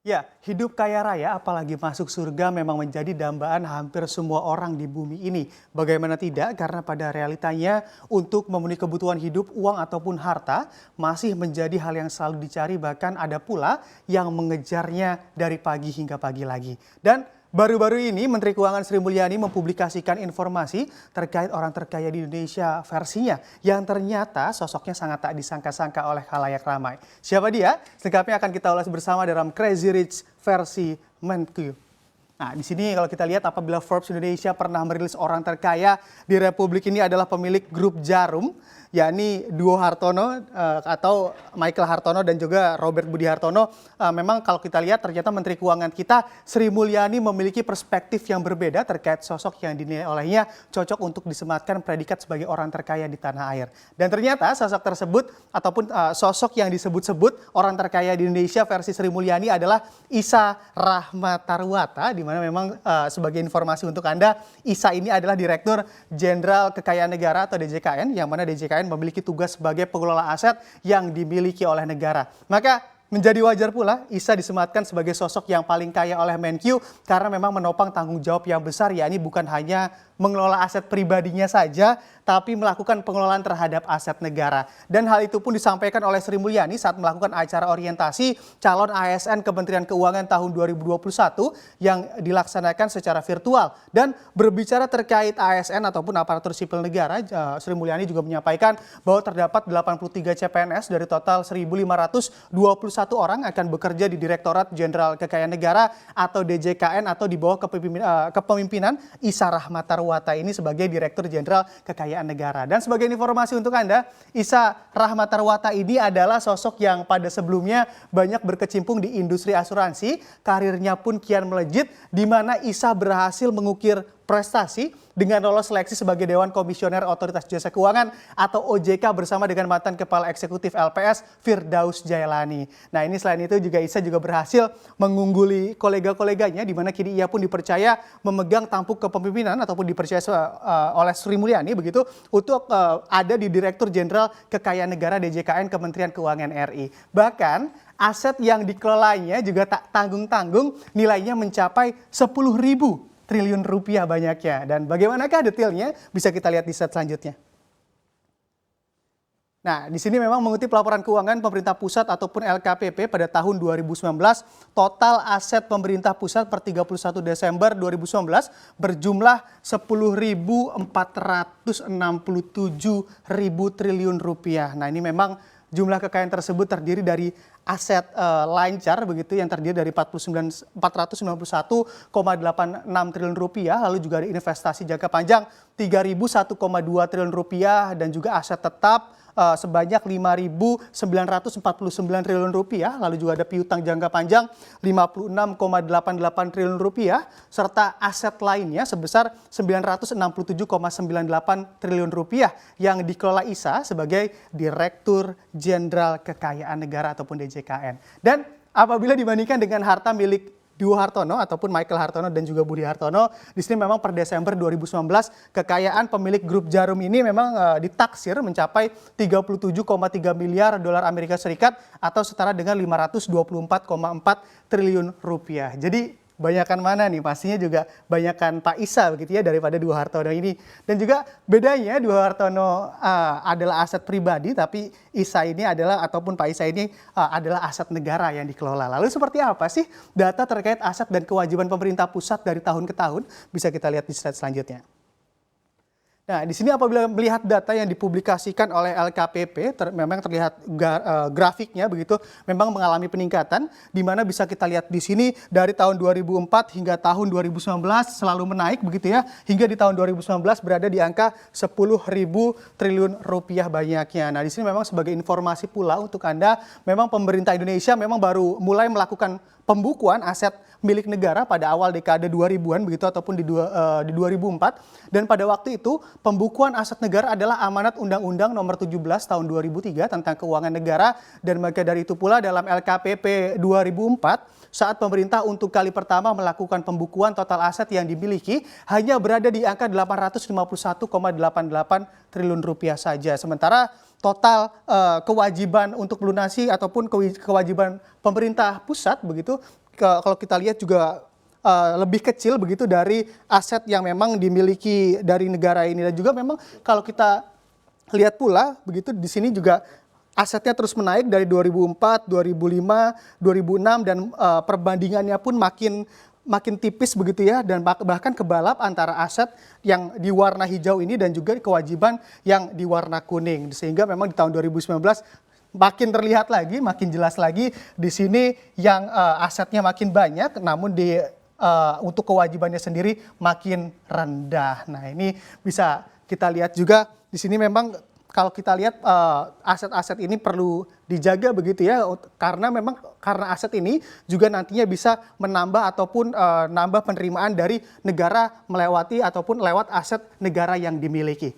Ya, hidup kaya raya apalagi masuk surga memang menjadi dambaan hampir semua orang di bumi ini. Bagaimana tidak? Karena pada realitanya untuk memenuhi kebutuhan hidup, uang ataupun harta masih menjadi hal yang selalu dicari, bahkan ada pula yang mengejarnya dari pagi hingga pagi lagi. Dan baru-baru ini Menteri Keuangan Sri Mulyani mempublikasikan informasi terkait orang terkaya di Indonesia versinya yang ternyata sosoknya sangat tak disangka-sangka oleh khalayak ramai. Siapa dia? Selengkapnya akan kita ulas bersama dalam Crazy Rich versi Menkyu. Nah, di sini kalau kita lihat apabila Forbes Indonesia pernah merilis orang terkaya di Republik ini adalah pemilik grup Jarum, yakni Duo Hartono atau Michael Hartono dan juga Robert Budi Hartono. Memang kalau kita lihat ternyata Menteri Keuangan kita Sri Mulyani memiliki perspektif yang berbeda terkait sosok yang dinilai olehnya cocok untuk disematkan predikat sebagai orang terkaya di tanah air. Dan ternyata sosok tersebut ataupun sosok yang disebut-sebut orang terkaya di Indonesia versi Sri Mulyani adalah Isa Rahmatarwata, di mana memang sebagai informasi untuk Anda, Isa ini adalah Direktur Jenderal Kekayaan Negara atau DJKN, yang mana DJKN memiliki tugas sebagai pengelola aset yang dimiliki oleh negara. Maka menjadi wajar pula Isa disematkan sebagai sosok yang paling kaya oleh Menkyu karena memang menopang tanggung jawab yang besar, yakni bukan hanya mengelola aset pribadinya saja, tapi melakukan pengelolaan terhadap aset negara. Dan hal itu pun disampaikan oleh Sri Mulyani saat melakukan acara orientasi calon ASN Kementerian Keuangan tahun 2021 yang dilaksanakan secara virtual. Dan berbicara terkait ASN ataupun aparatur sipil negara, Sri Mulyani juga menyampaikan bahwa terdapat 83 CPNS dari total 1.521 orang akan bekerja di Direktorat Jenderal Kekayaan Negara atau DJKN atau di bawah kepemimpinan Isa Rahmatarwata ini sebagai Direktur Jenderal Kekayaan Negara. Dan sebagai informasi untuk Anda, Isa Rahmatarwata ini adalah sosok yang pada sebelumnya banyak berkecimpung di industri asuransi, karirnya pun kian melejit, di mana Isa berhasil mengukir prestasi dengan lolos seleksi sebagai Dewan Komisioner Otoritas Jasa Keuangan atau OJK bersama dengan mantan Kepala Eksekutif LPS Firdaus Jailani. Nah, ini selain itu juga Isa juga berhasil mengungguli kolega-koleganya, di mana kini ia pun dipercaya memegang tampuk kepemimpinan ataupun dipercaya oleh Sri Mulyani begitu untuk ada di Direktur Jenderal Kekayaan Negara DJKN Kementerian Keuangan RI. Bahkan aset yang dikelolanya juga tak tanggung-tanggung, nilainya mencapai 10.000 triliun rupiah banyaknya. Dan bagaimanakah detailnya? Bisa kita lihat di slide selanjutnya. Nah, di sini memang mengutip laporan keuangan pemerintah pusat ataupun LKPP pada tahun 2019, total aset pemerintah pusat per 31 Desember 2019 berjumlah 10.467 ribu triliun rupiah. Nah, ini memang jumlah kekayaan tersebut terdiri dari aset lancar begitu yang terdiri dari 491,86 triliun rupiah, lalu juga ada investasi jangka panjang 3.001,2 triliun rupiah dan juga aset tetap sebanyak 5.949 triliun rupiah, lalu juga ada piutang jangka panjang 56,88 triliun rupiah serta aset lainnya sebesar 967,98 triliun rupiah yang dikelola Isa sebagai Direktur Jenderal Kekayaan Negara ataupun DJKN. Dan apabila dibandingkan dengan harta milik Duo Hartono ataupun Michael Hartono dan juga Budi Hartono, di sini memang per Desember 2019 kekayaan pemilik grup Jarum ini memang ditaksir mencapai 37,3 miliar dolar Amerika Serikat atau setara dengan 524,4 triliun rupiah. Jadi banyakan mana nih? Pastinya juga banyakan Pak Isa begitu ya daripada Duo Hartono ini. Dan juga bedanya Duo Hartono adalah aset pribadi, tapi Isa ini adalah ataupun Pak Isa ini adalah aset negara yang dikelola. Lalu seperti apa sih data terkait aset dan kewajiban pemerintah pusat dari tahun ke tahun? Bisa kita lihat di slide selanjutnya. Nah, di sini apabila melihat data yang dipublikasikan oleh LKPP, memang terlihat grafiknya begitu, memang mengalami peningkatan, di mana bisa kita lihat di sini dari tahun 2004 hingga tahun 2019 selalu menaik begitu ya, hingga di tahun 2019 berada di angka 10.000 triliun rupiah banyaknya. Nah, di sini memang sebagai informasi pula untuk Anda, memang pemerintah Indonesia memang baru mulai melakukan pembukuan aset milik negara pada awal dekade 2000-an begitu ataupun di 2004, dan pada waktu itu pembukuan aset negara adalah amanat Undang-Undang Nomor 17 Tahun 2003 tentang Keuangan Negara, dan maka dari itu pula dalam LKPP 2004 saat pemerintah untuk kali pertama melakukan pembukuan total aset yang dimiliki hanya berada di angka 851,88 triliun rupiah saja, sementara total kewajiban untuk melunasi ataupun kewajiban pemerintah pusat begitu kalau kita lihat juga lebih kecil begitu dari aset yang memang dimiliki dari negara ini. Dan juga memang kalau kita lihat pula begitu di sini juga asetnya terus menaik dari 2004, 2005, 2006 dan perbandingannya pun makin tipis begitu ya, dan bahkan kebalap antara aset yang di warna hijau ini dan juga kewajiban yang di warna kuning. Sehingga memang di tahun 2019 makin terlihat lagi, makin jelas lagi di sini yang asetnya makin banyak, namun untuk kewajibannya sendiri makin rendah. Nah, ini bisa kita lihat juga di sini memang kalau kita lihat aset-aset ini perlu dijaga begitu ya, karena aset ini juga nantinya bisa menambah ataupun nambah penerimaan dari negara melewati ataupun lewat aset negara yang dimiliki.